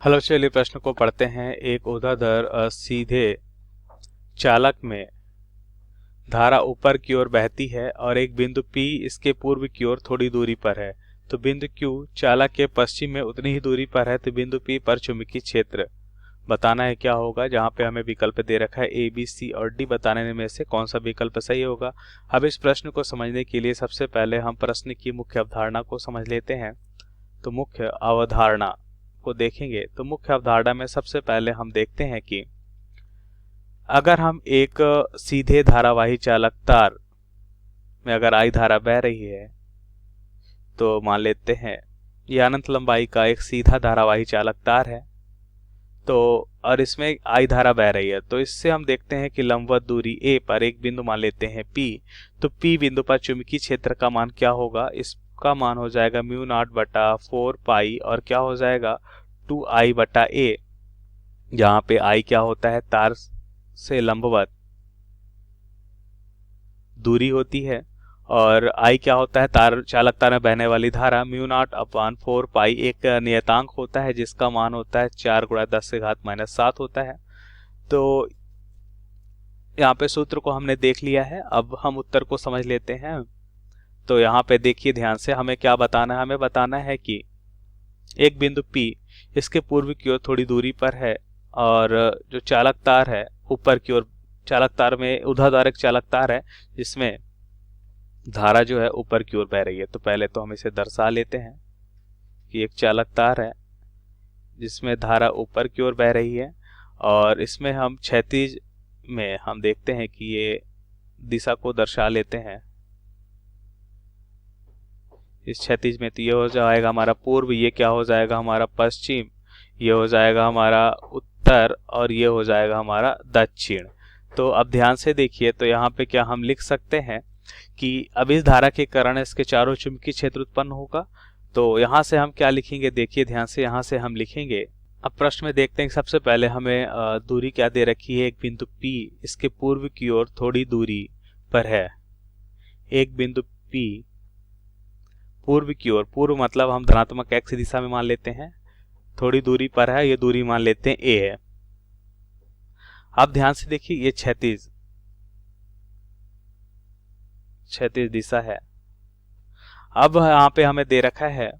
Hello, चलिए प्रश्न को पढ़ते हैं। एक ऊर्ध्वाधर सीधे चालक में धारा ऊपर की ओर बहती है और एक बिंदु P इसके पूर्व की ओर थोड़ी दूरी पर है। तो बिंदु Q चालक के पश्चिम में उतनी ही दूरी पर है। तो बिंदु P पर चुंबकीय क्षेत्र बताना है क्या होगा। जहाँ पे हमें विकल्प दे रखा है A, B, C और D। बताने में से कौन सा विकल्प सही होगा। अब इस प्रश्न को समझने के लिए सबसे पहले हम प्रश्न की मुख्य अवधारणा को समझ लेते हैं। तो मुख्य अवधारणा को देखेंगे तो मुख्य अवधारणा में सबसे पहले हम देखते हैं कि अगर हम एक सीधे धारावाही चालक तार में अगर I धारा बह रही है तो मान लेते हैं यह अनंत लंबाई का एक सीधा धारावाही चालक तार है। तो और इसमें I धारा बह रही है, तो इससे हम देखते हैं कि लंबवत दूरी A पर एक बिंदु मान लेते हैं P। तो P बिंदु पर चुंबकीय क्षेत्र का मान क्या होगा। इसका मान हो जाएगा म्यू नॉट बटा 4 पाई और क्या हो जाएगा 2I बटा A, जहाँ पे I क्या होता है तार से लंबवत दूरी होती है और I क्या होता है तार चालक तार में बहने वाली धारा। म्यू नॉट अपॉन 4 पाई एक नियतांक होता है जिसका मान होता है 4 गुणा 10 से घात -7 होता है। तो यहाँ पे सूत्र को हमने देख लिया है, अब हम उत्तर को समझ लेते हैं। तो यहाँ पे देखिए ध्यान से, हमें क्या बताना है। हमें बताना है कि एक बिंदु P इसके पूर्व की ओर थोड़ी दूरी पर है और जो चालक तार है ऊपर की ओर, चालक तार में ऊर्ध्वाधर एक चालक तार है जिसमें धारा जो है ऊपर की ओर बह रही है। तो पहले तो हम इसे दर्शा लेते हैं कि एक चालक तार है जिसमें धारा ऊपर की ओर बह रही है और इसमें हम क्षैतिज में हम देखते हैं कि ये दिशा को दर्शा लेते हैं। इस क्षैतिज में तो ये हो जाएगा हमारा पूर्व, ये क्या हो जाएगा हमारा पश्चिम, ये हो जाएगा हमारा उत्तर और ये हो जाएगा हमारा दक्षिण। तो अब ध्यान से देखिए, तो यहाँ पे क्या हम लिख सकते हैं कि अब इस धारा के कारण इसके चारों चुंबकीय क्षेत्र उत्पन्न होगा। तो यहाँ से हम क्या लिखेंगे, देखिए ध्यान से, यहाँ से हम लिखेंगे। अब प्रश्न में देखते हैं कि सबसे पहले हमें दूरी क्या दे रखी है। एक बिंदु P इसके पूर्व की ओर थोड़ी दूरी पर है। एक बिंदु P पूर्व की ओर, पूर्व मतलब हम धनात्मक x दिशा में मान लेते हैं, थोड़ी दूरी पर है, ये दूरी मान लेते हैं A है। अब ध्यान से देखिए, ये क्षैतिज दिशा है। अब यहाँ पे हमें दे रखा है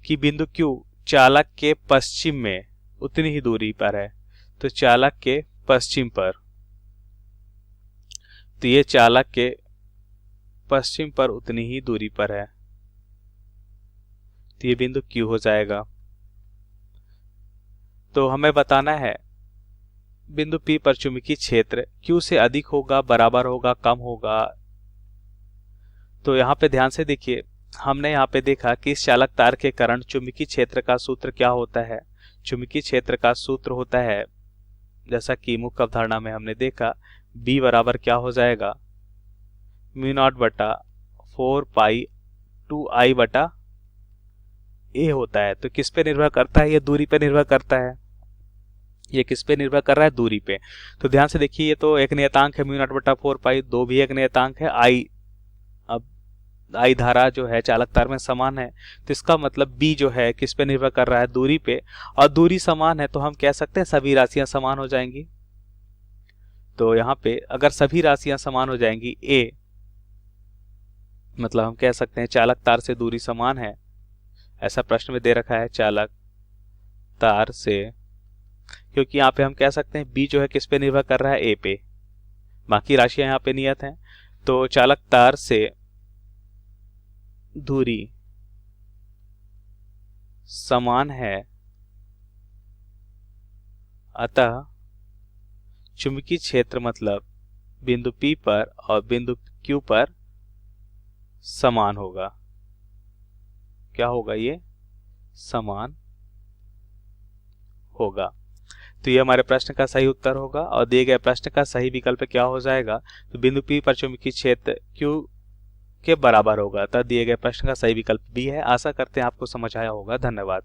कि बिंदु Q चालक के पश्चिम में उतनी ही दूरी पर है। तो चालक के पश्चिम पर, तो ये चालक के पश्चिम पर उतनी ही दूरी पर है, तो ये बिंदु Q हो जाएगा। तो हमें बताना है बिंदु P पर चुंबकीय क्षेत्र Q से अधिक होगा, बराबर होगा, कम होगा। तो यहाँ पे ध्यान से देखिए, हमने यहाँ पे देखा कि इस चालक तार के कारण चुंबकीय क्षेत्र का सूत्र क्या होता है। चुंबकीय क्षेत्र का सूत्र होता है, जैसा कि मुख्य अवधारणा में हमने देखा, B बराबर क्या हो जाएगा म्यू नॉट बटा 4 पाई 2I बटा A होता है। तो किस पे निर्भर करता है, ये दूरी पे निर्भर करता है। ये किस पे निर्भर कर रहा है, दूरी पे। तो ध्यान से देखिए, ये तो एक नियतांक है म्यू नॉट बटा 4 पाई, 2 भी एक नियतांक है। I, अब I धारा जो है चालक तार में समान है, तो इसका मतलब B जो है किस पे निर्भर कर रहा है, दूरी पे। और दूरी समान है तो हम कह सकते हैं सभी राशियां समान हो जाएंगी। तो यहाँ पे अगर सभी राशियां समान हो जाएंगी A, मतलब हम कह सकते हैं चालक तार से दूरी समान है। ऐसा प्रश्न में दे रखा है चालक तार से, क्योंकि यहाँ पे हम कह सकते हैं B जो है किस पे निर्भर कर रहा है, A पे, बाकी राशियां यहाँ पे नियत हैं। तो चालक तार से दूरी समान है, अतः चुंबकीय क्षेत्र मतलब बिंदु P पर और बिंदु Q पर समान होगा। क्या होगा, ये समान होगा। तो ये हमारे प्रश्न का सही उत्तर होगा और दिए गए प्रश्न का सही विकल्प क्या हो जाएगा, तो बिंदु P पर चुंबकीय क्षेत्र Q के बराबर होगा। अतः दिए गए प्रश्न का सही विकल्प B है। आशा करते हैं आपको समझ आया होगा। धन्यवाद।